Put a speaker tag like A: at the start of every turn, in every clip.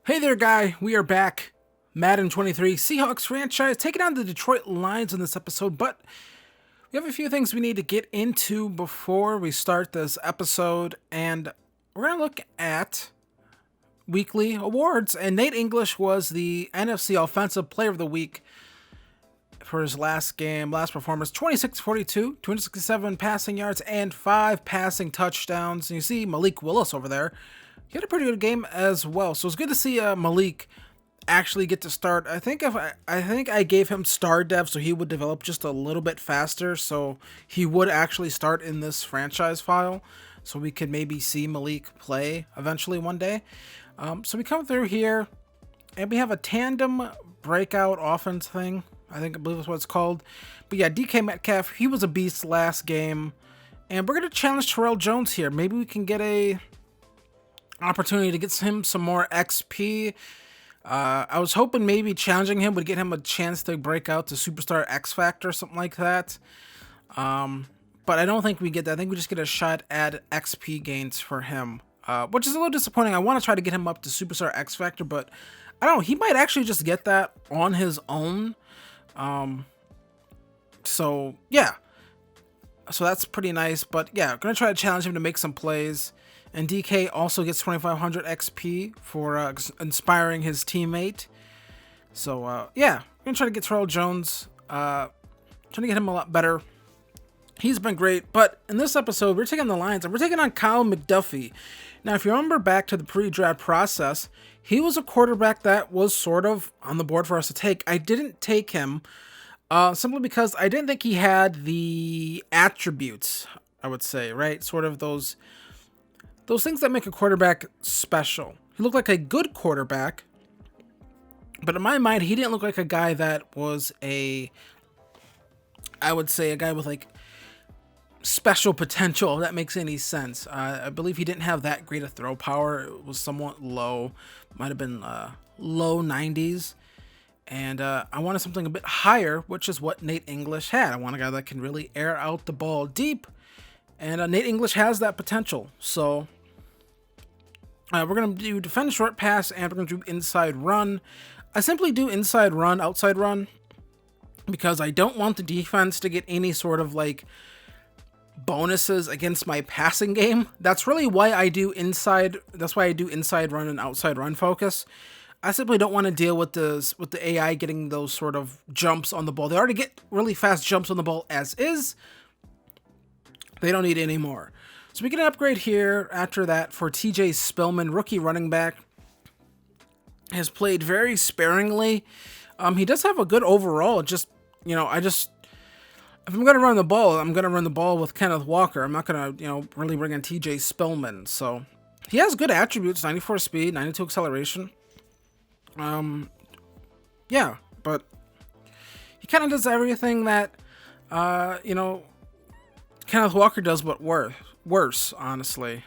A: Hey there, guy. We are back. Madden 23 Seahawks franchise taking on the Detroit Lions in this episode, but we have a few things we need to get into before we start this episode, and we're going to look at weekly awards. And Nate English was the NFC Offensive Player of the Week for his last performance. 26-42, 267 passing yards, and 5 passing touchdowns. And you see Malik Willis over there. He had a pretty good game as well. So it's good to see Malik actually get to start. I think I gave him star dev so he would develop just a little bit faster, so he would actually start in this franchise file, so we could maybe see Malik play eventually one day. So we come through here, and we have a tandem breakout offense thing. I believe that's what it's called. But yeah, DK Metcalf, he was a beast last game, and we're gonna challenge Terrell Jones here. Maybe we can get a opportunity to get him some more XP. I was hoping maybe challenging him would get him a chance to break out to Superstar X Factor, something like that. But I don't think we get that. I think we just get a shot at XP gains for him, which is a little disappointing. I want to try to get him up to Superstar X Factor, but I don't know. He might actually just get that on his own. So yeah. So that's pretty nice. But yeah, I'm going to try to challenge him to make some plays. And DK also gets 2,500 XP for inspiring his teammate. So, yeah, I'm going to try to get Terrell Jones, trying to get him a lot better. He's been great, but in this episode, we're taking the Lions, and we're taking on Kyle McDuffie. Now, if you remember back to the pre-draft process, he was a quarterback that was sort of on the board for us to take. I didn't take him simply because I didn't think he had the attributes, I would say, right? Sort of those things that make a quarterback special. He looked like a good quarterback, but in my mind, he didn't look like a guy that was I would say a guy with like special potential, if that makes any sense. I believe he didn't have that great a throw power. It was somewhat low, might have been low 90s. And I wanted something a bit higher, which is what Nate English had. I want a guy that can really air out the ball deep. And Nate English has that potential. So we're going to do defend short pass, and we're going to do inside run. I simply do inside run, outside run, because I don't want the defense to get any sort of like bonuses against my passing game. That's really why I do inside. That's why I do inside run and outside run focus. I simply don't want to deal with the AI getting those sort of jumps on the ball. They already get really fast jumps on the ball as is. They don't need any more. So we get an upgrade here after that for TJ Spillman, rookie running back. Has played very sparingly. He does have a good overall. Just, if I'm going to run the ball, I'm going to run the ball with Kenneth Walker. I'm not going to, really bring in TJ Spillman. So he has good attributes, 94 speed, 92 acceleration. Yeah, but he kind of does everything that, Kenneth Walker does, but worse, honestly.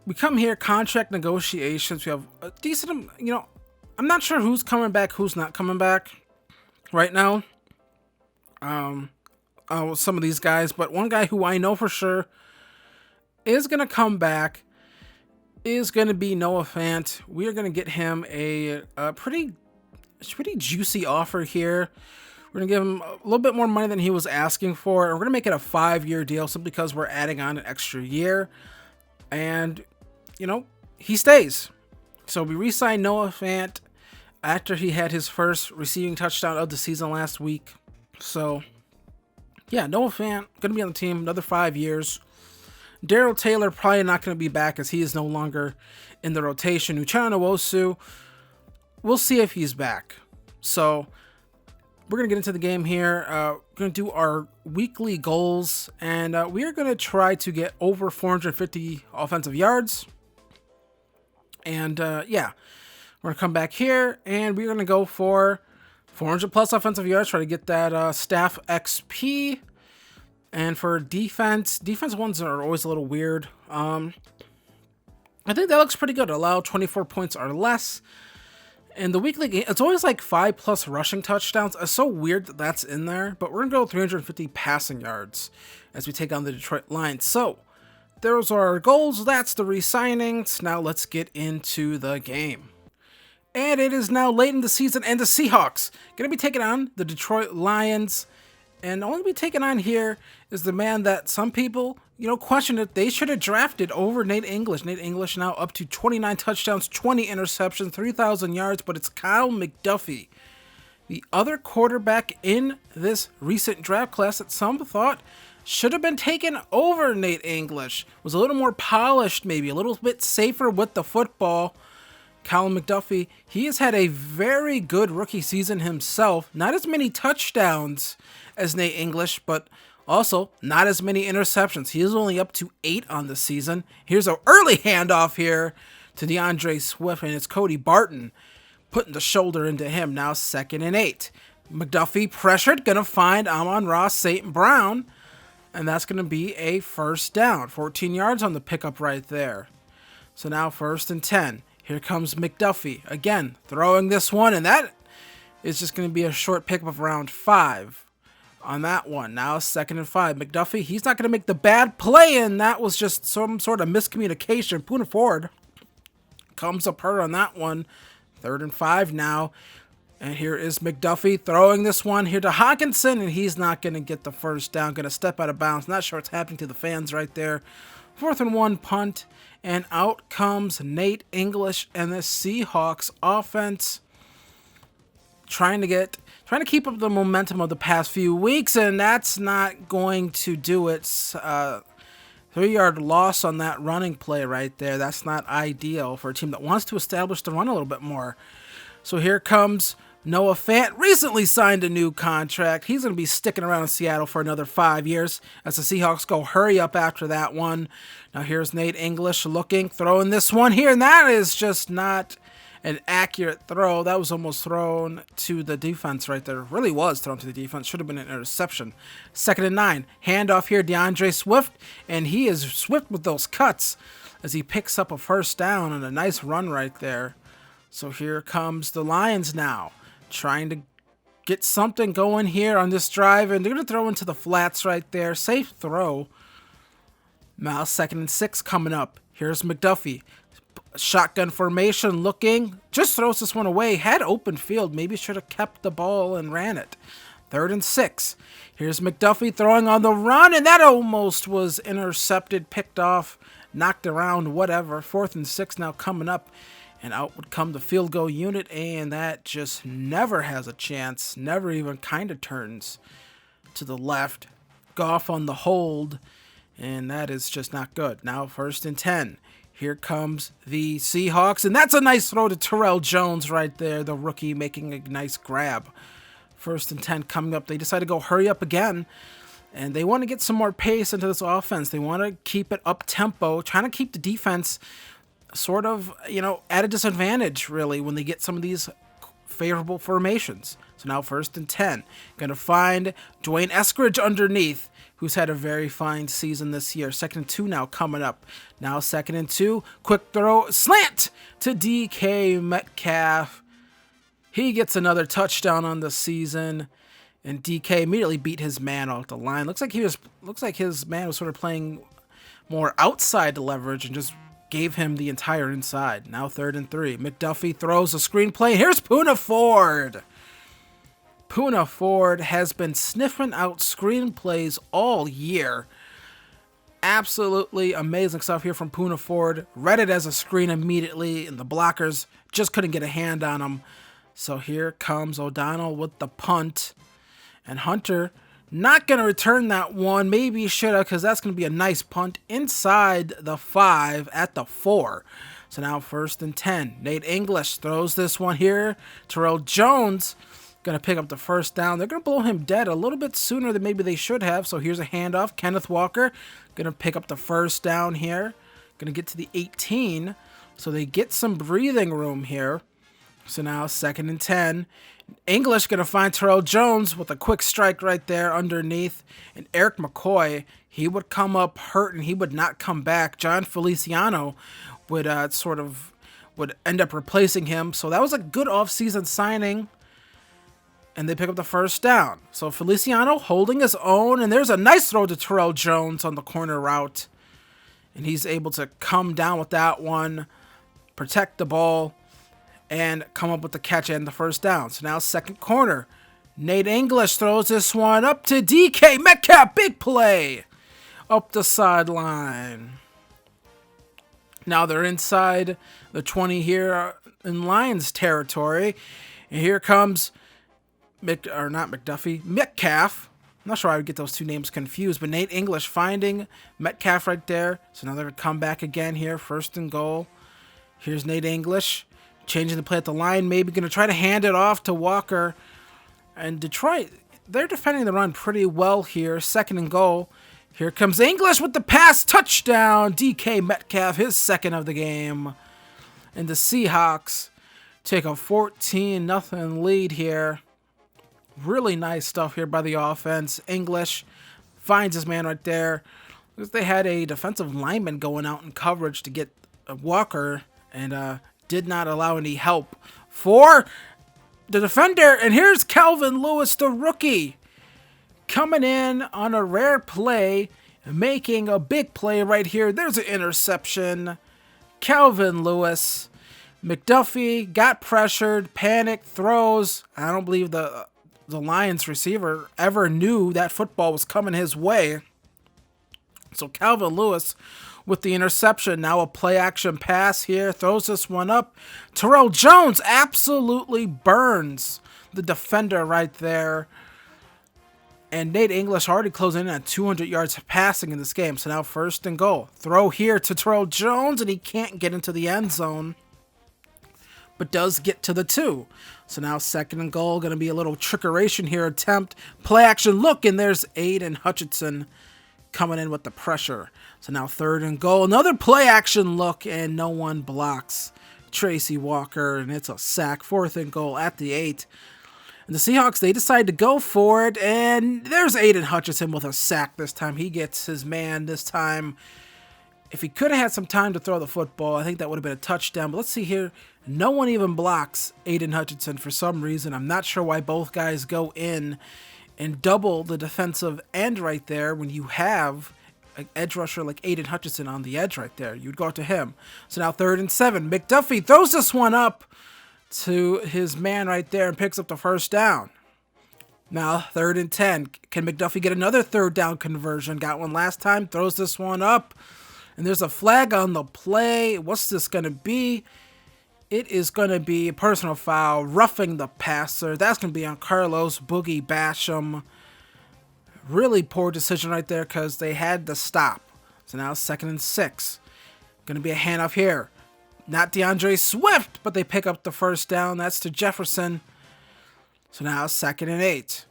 A: We come here, contract negotiations. We have a decent, I'm not sure who's coming back, who's not coming back right now. Some of these guys, but one guy who I know for sure is going to come back is going to be Noah Fant. We are going to get him a pretty juicy offer here. We're going to give him a little bit more money than he was asking for. And we're going to make it a 5-year deal simply because we're adding on an extra year. And, he stays. So we re-signed Noah Fant after he had his first receiving touchdown of the season last week. So, yeah, Noah Fant going to be on the team another 5 years. Darrell Taylor probably not going to be back as he is no longer in the rotation. Uchenna Nwosu, we'll see if he's back. So we're going to get into the game here. We're going to do our weekly goals, and we are going to try to get over 450 offensive yards. And yeah, we're going to come back here, and we're going to go for 400 plus offensive yards, try to get that staff XP. And for defense ones are always a little weird. I think that looks pretty good. Allow 24 points or less. And the weekly game, it's always like 5+ rushing touchdowns. It's so weird that that's in there. But we're going to go 350 passing yards as we take on the Detroit Lions. So those are our goals. That's the re-signings. Now let's get into the game. And it is now late in the season, and the Seahawks going to be taking on the Detroit Lions. And only to be taken on here is the man that some people, question if they should have drafted over Nate English. Nate English now up to 29 touchdowns, 20 interceptions, 3,000 yards, but it's Kyle McDuffie, the other quarterback in this recent draft class that some thought should have been taken over Nate English. Was a little more polished, maybe a little bit safer with the football. Kyle McDuffie, he has had a very good rookie season himself. Not as many touchdowns as Nate English, but also not as many interceptions. He is only up to 8 on the season. Here's an early handoff here to DeAndre Swift, and it's Cody Barton putting the shoulder into him. Now 2nd and 8. McDuffie pressured, gonna find Amon-Ra St. Brown, and that's gonna be a first down. 14 yards on the pickup right there. So now 1st and 10. Here comes McDuffie again, throwing this one, and that is just going to be a short pickup of around 5 on that one. Now 2nd and 5. McDuffie, he's not going to make the bad play, and that was just some sort of miscommunication. Poona Ford comes up her on that one. 3rd and 5 now. And here is McDuffie throwing this one here to Hawkinson, and he's not going to get the first down. Going to step out of bounds. Not sure what's happening to the fans right there. 4th and 1 punt, and out comes Nate English and the Seahawks offense trying to keep up the momentum of the past few weeks, and that's not going to do it. 3-yard loss on that running play right there. That's not ideal for a team that wants to establish the run a little bit more. So here comes Noah Fant, recently signed a new contract. He's going to be sticking around in Seattle for another 5 years as the Seahawks go hurry up after that one. Now here's Nate English looking, throwing this one here, and that is just not an accurate throw. That was almost thrown to the defense right there. Really was thrown to the defense. Should have been an interception. 2nd and 9. Handoff here, DeAndre Swift, and he is swift with those cuts as he picks up a first down and a nice run right there. So here comes the Lions now, trying to get something going here on this drive, and they're going to throw into the flats right there. Safe throw. Now 2nd and 6 coming up. Here's McDuffie. Shotgun formation looking. Just throws this one away. Had open field. Maybe should have kept the ball and ran it. 3rd and 6. Here's McDuffie throwing on the run, and that almost was intercepted, picked off, knocked around, whatever. 4th and 6 now coming up. And out would come the field goal unit, and that just never has a chance. Never even kind of turns to the left. Goff on the hold, and that is just not good. Now 1st and 10. Here comes the Seahawks, and that's a nice throw to Terrell Jones right there, the rookie making a nice grab. 1st and 10 coming up. They decide to go hurry up again, and they want to get some more pace into this offense. They want to keep it up-tempo, trying to keep the defense sort of, at a disadvantage, really, when they get some of these favorable formations. So now 1st and 10. Going to find Dwayne Eskridge underneath, who's had a very fine season this year. 2nd and 2 now coming up. Now 2nd and 2. Quick throw. Slant to DK Metcalf. He gets another touchdown on the season. And DK immediately beat his man off the line. Looks like his man was sort of playing more outside the leverage and just gave him the entire inside. Now 3rd and 3. McDuffie throws a screenplay. Here's Poona Ford. Poona Ford has been sniffing out screenplays all year. Absolutely amazing stuff here from Poona Ford. Read it as a screen immediately, and the blockers just couldn't get a hand on him. So here comes O'Donnell with the punt. And Hunter not going to return that one. Maybe he should have, because that's going to be a nice punt inside the 5 at the 4. So now 1st and 10. Nate English throws this one here. Terrell Jones going to pick up the first down. They're going to blow him dead a little bit sooner than maybe they should have. So here's a handoff. Kenneth Walker going to pick up the first down here. Going to get to the 18. So they get some breathing room here. So now 2nd and 10. English going to find Terrell Jones with a quick strike right there underneath. And Eric McCoy, he would come up hurt and he would not come back. John Feliciano would would end up replacing him. So that was a good offseason signing. And they pick up the first down. So Feliciano holding his own. And there's a nice throw to Terrell Jones on the corner route. And he's able to come down with that one, protect the ball, and come up with the catch and the first down. So now second corner. Nate English throws this one up to DK Metcalf. Big play up the sideline. Now they're inside the 20 here in Lions territory. And here comes Metcalf. I'm not sure I would get those two names confused, but Nate English finding Metcalf right there. So now they're going to come back again here, first and goal. Here's Nate English changing the play at the line, maybe going to try to hand it off to Walker. And Detroit, they're defending the run pretty well here, second and goal. Here comes English with the pass, touchdown. DK Metcalf, his second of the game. And the Seahawks take a 14-0 lead here. Really nice stuff here by the offense. English finds his man right there. They had a defensive lineman going out in coverage to get Walker and did not allow any help for the defender. And here's Calvin Lewis, the rookie, coming in on a rare play, making a big play right here. There's an interception. Calvin Lewis. McDuffie got pressured, panicked, throws. I don't believe the Lions receiver ever knew that football was coming his way. So Calvin Lewis with the interception. Now a play action pass here. Throws this one up. Terrell Jones absolutely burns the defender right there. And Nate English already closing in at 200 yards passing in this game. So now first and goal. Throw here to Terrell Jones, and he can't get into the end zone, but does get to the 2. So now second and goal. Going to be a little trickeration here attempt. Play action look, and there's Aiden Hutchinson coming in with the pressure. So now third and goal. Another play action look, and no one blocks Tracy Walker, and it's a sack. Fourth and goal at the 8. And the Seahawks, they decide to go for it, and there's Aiden Hutchinson with a sack this time. He gets his man this time. If he could have had some time to throw the football, I think that would have been a touchdown. But let's see here. No one even blocks Aiden Hutchinson for some reason. I'm not sure why both guys go in and double the defensive end right there when you have an edge rusher like Aiden Hutchinson on the edge right there. You'd go to him. So now 3rd and 7. McDuffie throws this one up to his man right there and picks up the first down. Now 3rd and 10. Can McDuffie get another 3rd down conversion? Got one last time. Throws this one up. And there's a flag on the play. What's this going to be? It is going to be a personal foul, roughing the passer. That's going to be on Carlos Boogie Basham. Really poor decision right there because they had to stop. So now 2nd and 6. Going to be a handoff here. Not DeAndre Swift, but they pick up the first down. That's to Jefferson. So now 2nd and 8.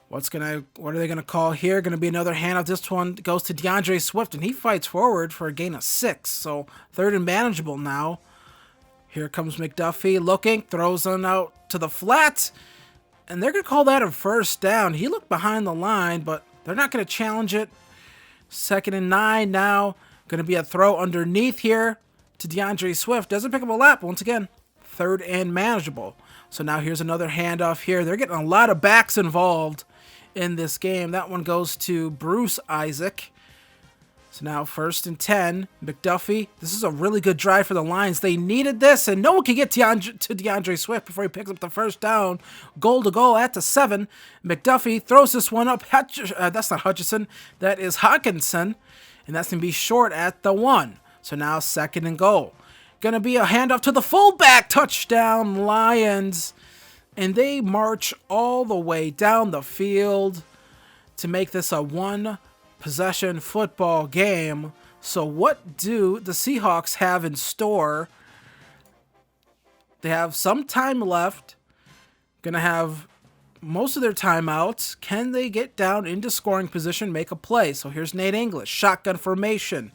A: What are they going to call here? Going to be another handoff. This one goes to DeAndre Swift, and he fights forward for a gain of 6. So 3rd and manageable now. Here comes McDuffie looking, throws on out to the flat, and they're going to call that a first down. He looked behind the line, but they're not going to challenge it. 2nd and 9 now. Going to be a throw underneath here to DeAndre Swift. Doesn't pick up a lap. Once again, 3rd and manageable. So now here's another handoff here. They're getting a lot of backs involved in this game. That one goes to Bruce Isaac. So now 1st and 10. McDuffie. This is a really good drive for the Lions. They needed this, and no one can get to DeAndre Swift before he picks up the first down. Goal to goal at the 7. McDuffie throws this one up. That's not Hutchinson. That is Hawkinson. And that's going to be short at the 1. So now 2nd and goal. Going to be a handoff to the fullback. Touchdown, Lions. And they march all the way down the field to make this a 1-possession football game. So what do the Seahawks have in store? They have some time left. Going to have most of their timeouts. Can they get down into scoring position, make a play? So here's Nate English. Shotgun formation.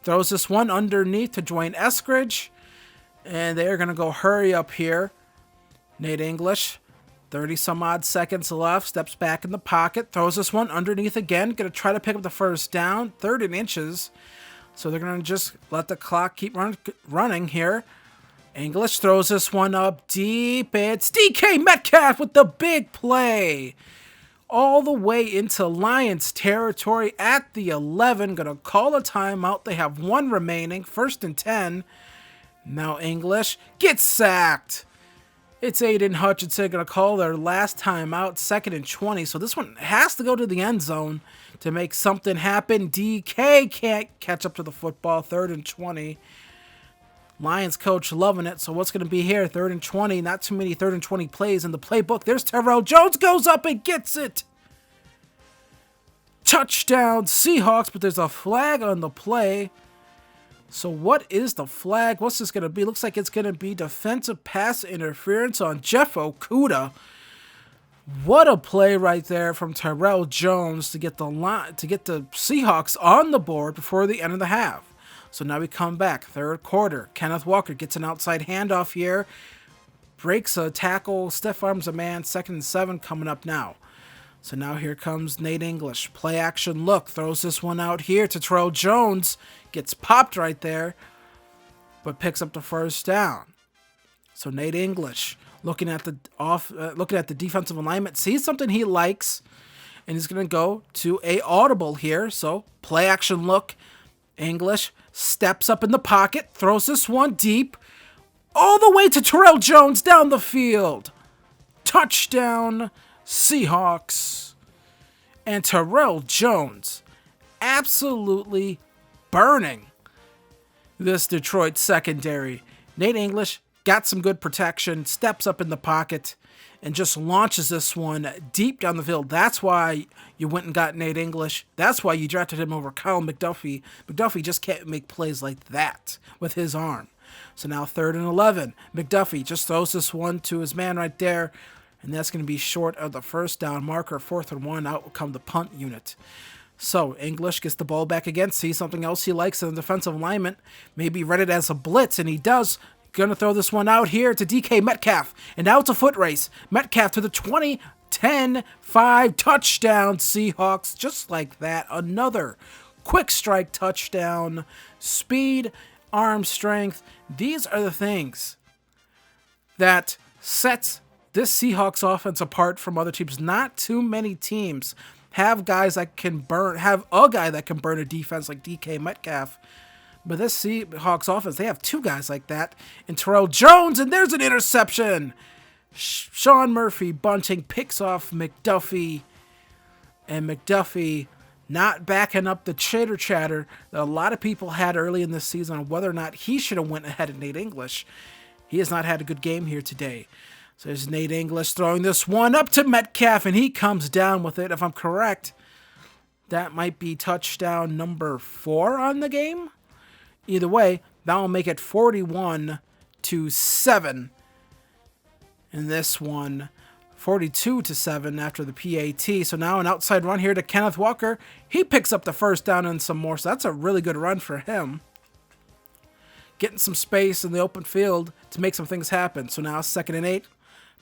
A: Throws this one underneath to Dwayne Eskridge. And they're going to go hurry up here. Nate English, 30-some-odd seconds left, steps back in the pocket, throws this one underneath again, going to try to pick up the first down, 3rd and inches. So they're going to just let the clock keep running here. English throws this one up deep. It's DK Metcalf with the big play. all the way into Lions territory at the 11. Gonna call a timeout. They have one remaining. 1st and 10. Now English gets sacked. It's Aiden Hutchinson gonna call their last timeout. 2nd and 20. So this one has to go to the end zone to make something happen. DK can't catch up to the football. 3rd and 20. Lions coach loving it. So what's going to be here? 3rd and 20. Not too many 3rd and 20 plays in the playbook. There's Terrell Jones. Goes up and gets it. Touchdown Seahawks. But there's a flag on the play. So what is the flag? What's this going to be? Looks like it's going to be defensive pass interference on Jeff Okudah. What a play right there from Terrell Jones to get the Seahawks on the board before the end of the half. So now we come back, 3rd quarter. Kenneth Walker gets an outside handoff here. Breaks a tackle, stiff arms a man. 2nd and 7 coming up now. So now here comes Nate English. Play action look. Throws this one out here to Terrell Jones. Gets popped right there. But picks up the 1st down. So Nate English looking at the defensive alignment. Sees something he likes. And he's going to go to a audible here. So play action look. English steps up in the pocket, throws this one deep, all the way to Terrell Jones down the field. Touchdown, Seahawks. And Terrell Jones absolutely burning this Detroit secondary. Nate English got some good protection, steps up in the pocket, and just launches this one deep down the field. That's why you went and got Nate English. That's why you drafted him over Kyle McDuffie. McDuffie just can't make plays like that with his arm. So now 3rd and 11. McDuffie just throws this one to his man right there, and that's going to be short of the 1st down marker. 4th and 1. Out will come the punt unit. So English gets the ball back again, sees something else he likes in the defensive alignment, maybe read it as a blitz, and he does. Gonna throw this one out here to DK Metcalf. And now it's a foot race. Metcalf to the 20, 10, 5, touchdown Seahawks. Just like that. Another quick strike touchdown. Speed, arm strength. These are the things that sets this Seahawks offense apart from other teams. Not too many teams have guys that can burn, have a guy that can burn a defense like DK Metcalf. But this Seahawks offense, they have 2 guys like that. And Terrell Jones, and there's an interception. Sean Murphy bunting, picks off McDuffie. And McDuffie not backing up the chitter chatter that a lot of people had early in this season on whether or not he should have went ahead of Nate English. He has not had a good game here today. So there's Nate English throwing this one up to Metcalf, and he comes down with it. If I'm correct, that might be touchdown number 4 on the game. Either way, that will make it 41-7 in this one. 42-7 after the PAT. So now an outside run here to Kenneth Walker. He picks up the 1st down and some more. So that's a really good run for him. Getting some space in the open field to make some things happen. So now 2nd and 8.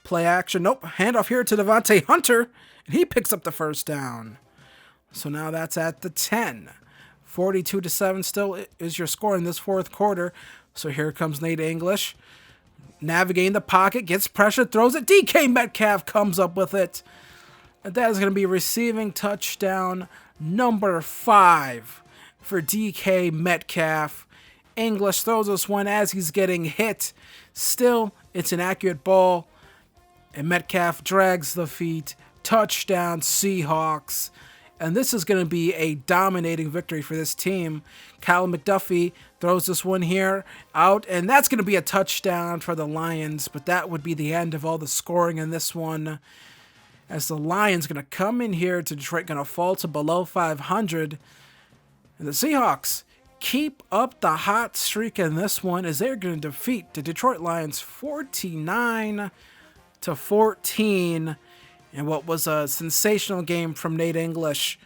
A: Play action. Nope. Handoff here to Devontae Hunter. And he picks up the 1st down. So now that's at the 10. 42-7 still is your score in this 4th quarter. So here comes Nate English. Navigating the pocket, gets pressure, throws it. DK Metcalf comes up with it. And that is going to be receiving touchdown number 5 for DK Metcalf. English throws this one as he's getting hit. Still, it's an accurate ball. And Metcalf drags the feet. Touchdown Seahawks. And this is going to be a dominating victory for this team. Kyle McDuffie throws this one here out, and that's going to be a touchdown for the Lions. But that would be the end of all the scoring in this one, as the Lions going to come in here to Detroit, going to fall to below 500. And the Seahawks keep up the hot streak in this one, as they're going to defeat the Detroit Lions 49-14. And what was a sensational game from Nate English.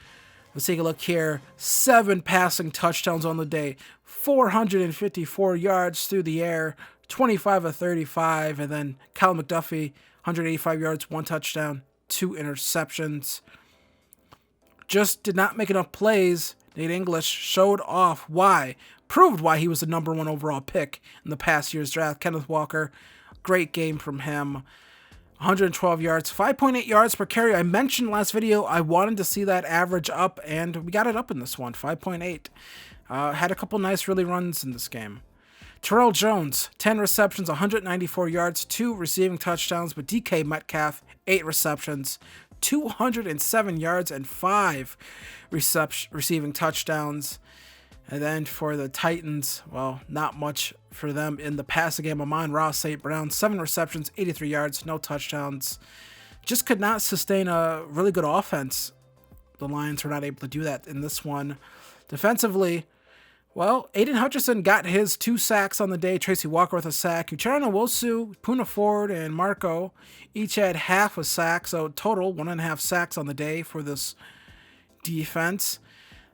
A: Let's take a look here. 7 passing touchdowns on the day. 454 yards through the air. 25 of 35. And then Kyle McDuffie, 185 yards, 1 touchdown, 2 interceptions. Just did not make enough plays. Nate English showed off why. Proved why he was the number 1 overall pick in the past year's draft. Kenneth Walker, great game from him. 112 yards, 5.8 yards per carry. I mentioned last video I wanted to see that average up, and we got it up in this one, 5.8. Had a couple nice really runs in this game. Terrell Jones, 10 receptions, 194 yards, 2 receiving touchdowns, but DK Metcalf, 8 receptions, 207 yards, and 5 receiving touchdowns. And then for the Titans, well, not much for them in the passing game. Amon-Ra St. Brown, 7 receptions, 83 yards, no touchdowns. Just could not sustain a really good offense. The Lions were not able to do that in this one. Defensively, well, Aiden Hutchinson got his 2 sacks on the day. Tracy Walker with a sack. Uchenna Nwosu, Poona Ford, and Marco each had half a sack. So total 1.5 sacks on the day for this defense.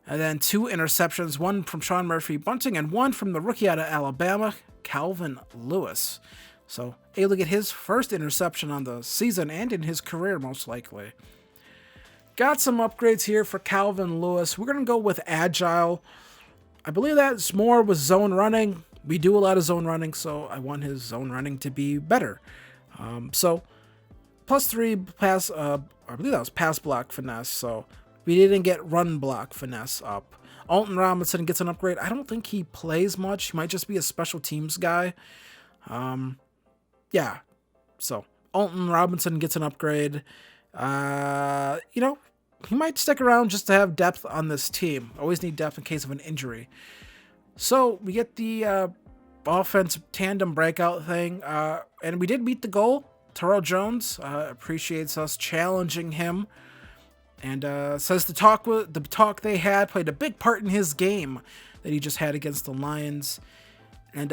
A: And then 2 interceptions, 1 from Sean Murphy-Bunting and 1 from the rookie out of Alabama, Calvin Lewis. So able to get his first interception on the season and in his career, most likely. Got some upgrades here for Calvin Lewis. We're going to go with Agile. I believe that's more with zone running. We do a lot of zone running, so I want his zone running to be better. So +3 pass, I believe that was pass block finesse, so we didn't get run block finesse up. Alton Robinson gets an upgrade. I don't think he plays much. He might just be a special teams guy. Yeah, so Alton Robinson gets an upgrade. You know, he might stick around just to have depth on this team. Always need depth in case of an injury. So we get the offense tandem breakout thing, and we did meet the goal. Terrell Jones appreciates us challenging him, and says the talk they had played a big part in his game that he just had against the Lions, and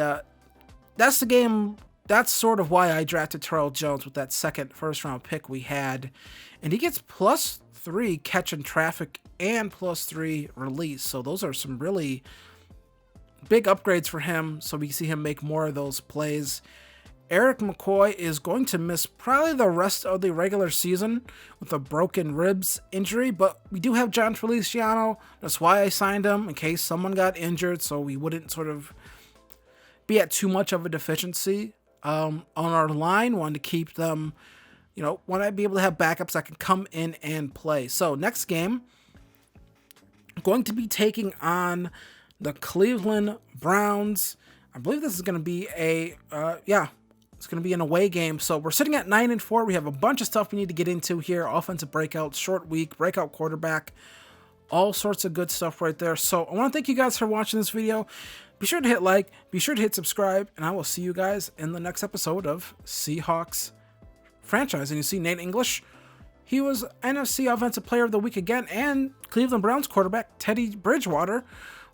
A: that's the game. That's sort of why I drafted Terrell Jones with that second first-round pick we had, and he gets +3 catch in traffic and +3 release. So those are some really big upgrades for him. So we can see him make more of those plays. Eric McCoy is going to miss probably the rest of the regular season with a broken ribs injury, but we do have John Feliciano. That's why I signed him, in case someone got injured, so we wouldn't sort of be at too much of a deficiency on our line. Wanted to keep them, you know, want to be able to have backups that can come in and play. So next game, I'm going to be taking on the Cleveland Browns. I believe this is going to be a, it's going to be an away game. So we're sitting at 9-4. We have a bunch of stuff we need to get into here. Offensive breakout, short week, breakout quarterback, all sorts of good stuff right there. So I want to thank you guys for watching this video. Be sure to hit like, be sure to hit subscribe, and I will see you guys in the next episode of Seahawks Franchise. And you see Nate English, he was NFC Offensive Player of the Week again, and Cleveland Browns quarterback Teddy Bridgewater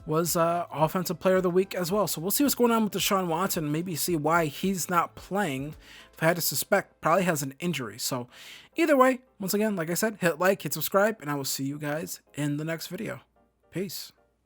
A: was Offensive Player of the Week as well. So we'll see what's going on with Deshaun Watson, maybe see why he's not playing. If I had to suspect, probably has an injury. So either way, once again, like I said, hit like, hit subscribe, and I will see you guys in the next video. Peace.